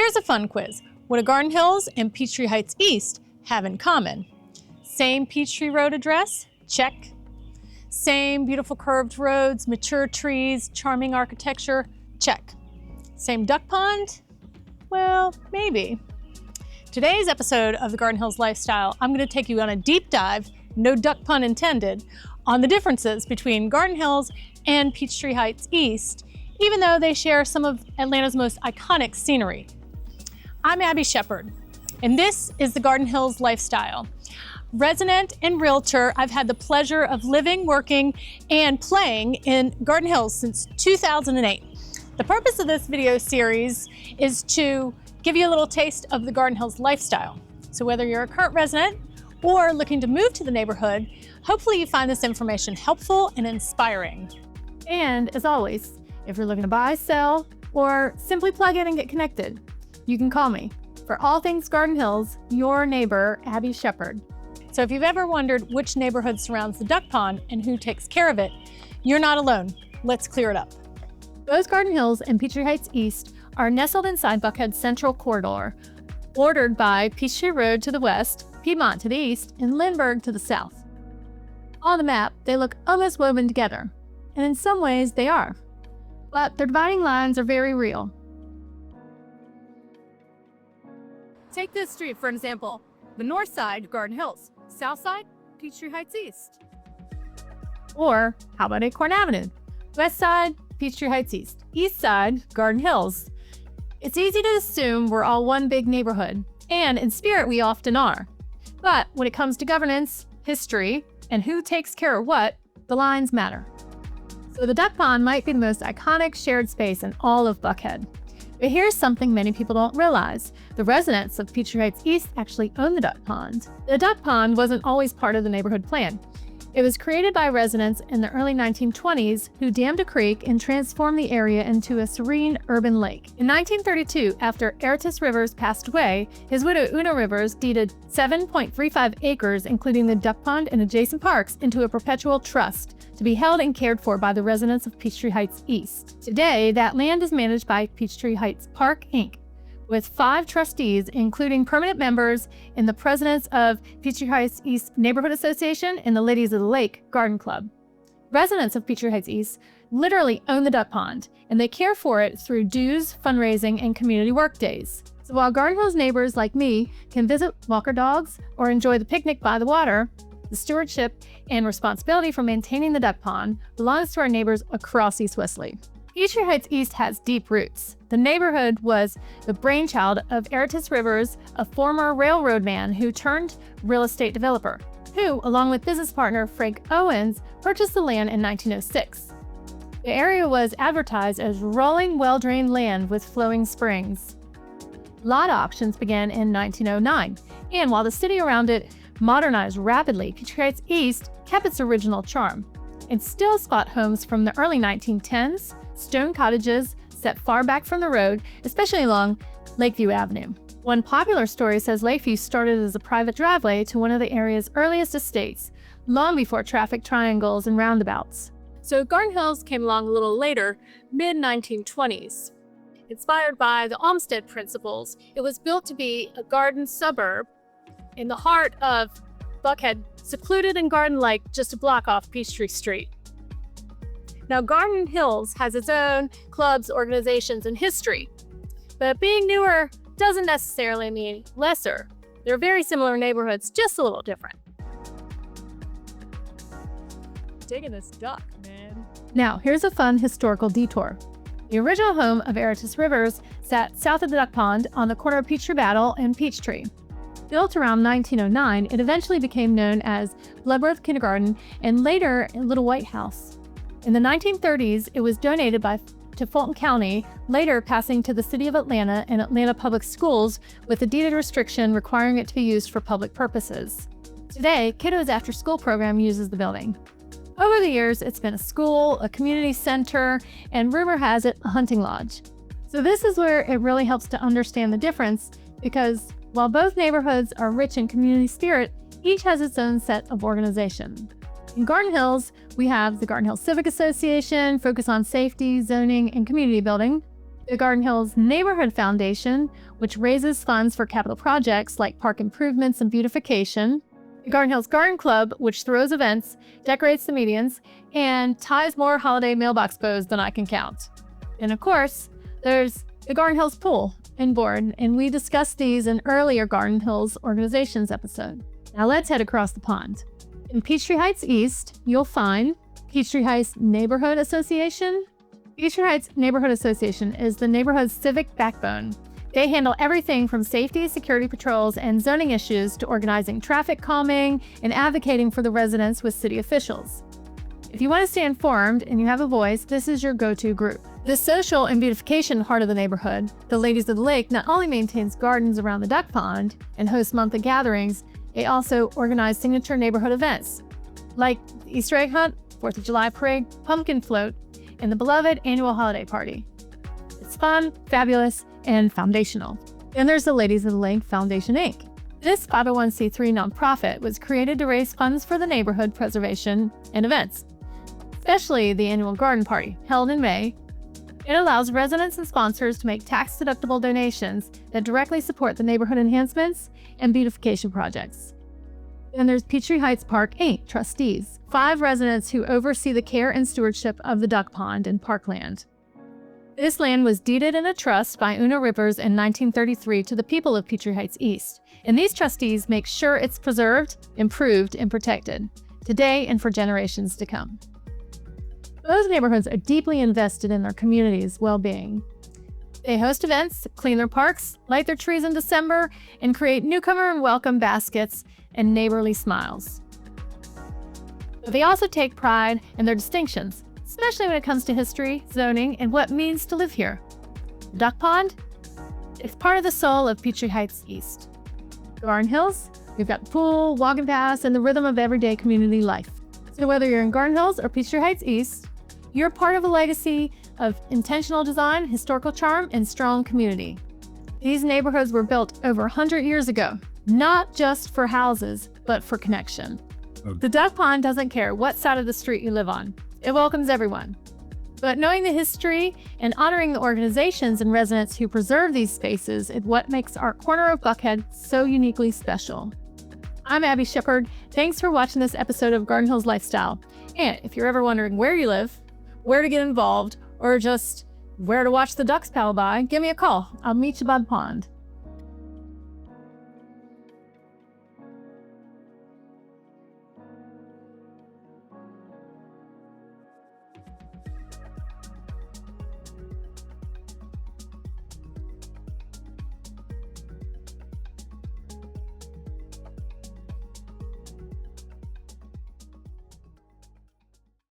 Here's a fun quiz. What do Garden Hills and Peachtree Heights East have in common? Same Peachtree Road address? Check. Same beautiful curved roads, mature trees, charming architecture? Check. Same duck pond? Well, maybe. Today's episode of the Garden Hills Lifestyle, I'm going to take you on a deep dive, no duck pun intended, on the differences between Garden Hills and Peachtree Heights East, even though they share some of Atlanta's most iconic scenery. I'm Abbie Shepherd, and this is the Garden Hills Lifestyle. Resident and realtor, I've had the pleasure of living, working, and playing in Garden Hills since 2008. The purpose of this video series is to give you a little taste of the Garden Hills lifestyle. So whether you're a current resident or looking to move to the neighborhood, hopefully you find this information helpful and inspiring. And as always, if you're looking to buy, sell, or simply plug in and get connected, you can call me. For all things Garden Hills, your neighbor, Abbie Shepherd. So if you've ever wondered which neighborhood surrounds the duck pond and who takes care of it, you're not alone. Let's clear it up. Both Garden Hills and Peachtree Heights East are nestled inside Buckhead's central corridor, bordered by Peachtree Road to the west, Piedmont to the east, and Lindbergh to the south. On the map, they look almost woven together, and in some ways they are. But their dividing lines are very real. Take this street for an example. The north side, Garden Hills. South side, Peachtree Heights East. Or how about Acorn Avenue? West side, Peachtree Heights East. East side, Garden Hills. It's easy to assume we're all one big neighborhood, and in spirit we often are. But when it comes to governance, history, and who takes care of what, the lines matter. So the duck pond might be the most iconic shared space in all of Buckhead. But here's something many people don't realize. The residents of Peachtree Heights East actually own the duck pond. The duck pond wasn't always part of the neighborhood plan. It was created by residents in the early 1920s who dammed a creek and transformed the area into a serene urban lake. In 1932, after Eratus Rivers passed away, his widow Una Rivers deeded 7.35 acres, including the duck pond and adjacent parks, into a perpetual trust to be held and cared for by the residents of Peachtree Heights East. Today, that land is managed by Peachtree Heights Park, Inc., with 5 trustees, including permanent members and the presidents of Peachtree Heights East Neighborhood Association and the Ladies of the Lake Garden Club. Residents of Peachtree Heights East literally own the duck pond, and they care for it through dues, fundraising, and community work days. So while Garden Hills neighbors like me can visit, walk our dogs, or enjoy the picnic by the water, the stewardship and responsibility for maintaining the duck pond belongs to our neighbors across East Wesley. Peachtree Heights East has deep roots. The neighborhood was the brainchild of Eratus Rivers, a former railroad man who turned real estate developer, who, along with business partner Frank Owens, purchased the land in 1906. The area was advertised as rolling, well-drained land with flowing springs. Lot auctions began in 1909, and while the city around it modernized rapidly, Peachtree Heights East kept its original charm and still spot homes from the early 1910s, stone cottages set far back from the road, especially along Lakeview Avenue. One popular story says Lakeview started as a private driveway to one of the area's earliest estates, long before traffic triangles and roundabouts. So Garden Hills came along a little later, mid-1920s. Inspired by the Olmsted principles, it was built to be a garden suburb in the heart of Buckhead, secluded and garden-like just a block off Peachtree Street. Now, Garden Hills has its own clubs, organizations, and history, but being newer doesn't necessarily mean lesser. They're very similar neighborhoods, just a little different. Digging this duck, man. Now, here's a fun historical detour. The original home of Eratus Rivers sat south of the duck pond on the corner of Peachtree Battle and Peachtree. Built around 1909, it eventually became known as Bloodworth Kindergarten and later Little White House. In the 1930s, it was donated to Fulton County, later passing to the City of Atlanta and Atlanta Public Schools with a deeded restriction requiring it to be used for public purposes. Today, Kiddo's after-school program uses the building. Over the years, it's been a school, a community center, and rumor has it, a hunting lodge. So this is where it really helps to understand the difference, because while both neighborhoods are rich in community spirit, each has its own set of organization. In Garden Hills, we have the Garden Hills Civic Association, focus on safety, zoning, and community building. The Garden Hills Neighborhood Foundation, which raises funds for capital projects like park improvements and beautification. The Garden Hills Garden Club, which throws events, decorates the medians, and ties more holiday mailbox bows than I can count. And of course, there's the Garden Hills Pool and Board, and we discussed these in earlier Garden Hills organizations episode. Now let's head across the pond. In Peachtree Heights East, you'll find Peachtree Heights Neighborhood Association. Peachtree Heights Neighborhood Association is the neighborhood's civic backbone. They handle everything from safety, security patrols, and zoning issues to organizing traffic calming and advocating for the residents with city officials. If you want to stay informed and you have a voice, this is your go-to group. The social and beautification heart of the neighborhood, the Ladies of the Lake, not only maintains gardens around the duck pond and hosts monthly gatherings, they also organize signature neighborhood events like the Easter egg hunt, 4th of July parade, pumpkin float, and the beloved annual holiday party. It's fun, fabulous, and foundational. Then there's the Ladies of the Lake Foundation, Inc. This 501c3 nonprofit was created to raise funds for the neighborhood preservation and events, especially the annual garden party held in May. It allows residents and sponsors to make tax-deductible donations that directly support the neighborhood enhancements and beautification projects. Then there's Peachtree Heights Park, Inc. Trustees, 5 residents who oversee the care and stewardship of the duck pond and parkland. This land was deeded in a trust by Una Rivers in 1933 to the people of Peachtree Heights East, and these trustees make sure it's preserved, improved, and protected, today and for generations to come. Those neighborhoods are deeply invested in their community's well-being. They host events, clean their parks, light their trees in December, and create newcomer and welcome baskets and neighborly smiles. But they also take pride in their distinctions, especially when it comes to history, zoning, and what it means to live here. Duck Pond? It's part of the soul of Peachtree Heights East. Garden Hills? We've got the pool, walking paths, and the rhythm of everyday community life. So whether you're in Garden Hills or Peachtree Heights East, you're part of a legacy of intentional design, historical charm, and strong community. These neighborhoods were built over 100 years ago, not just for houses, but for connection. The duck pond doesn't care what side of the street you live on. It welcomes everyone. But knowing the history and honoring the organizations and residents who preserve these spaces is what makes our corner of Buckhead so uniquely special. I'm Abbie Shepard. Thanks for watching this episode of Garden Hills Lifestyle. And if you're ever wondering where you live, where to get involved, or just where to watch the ducks paddle by, give me a call. I'll meet you by the pond.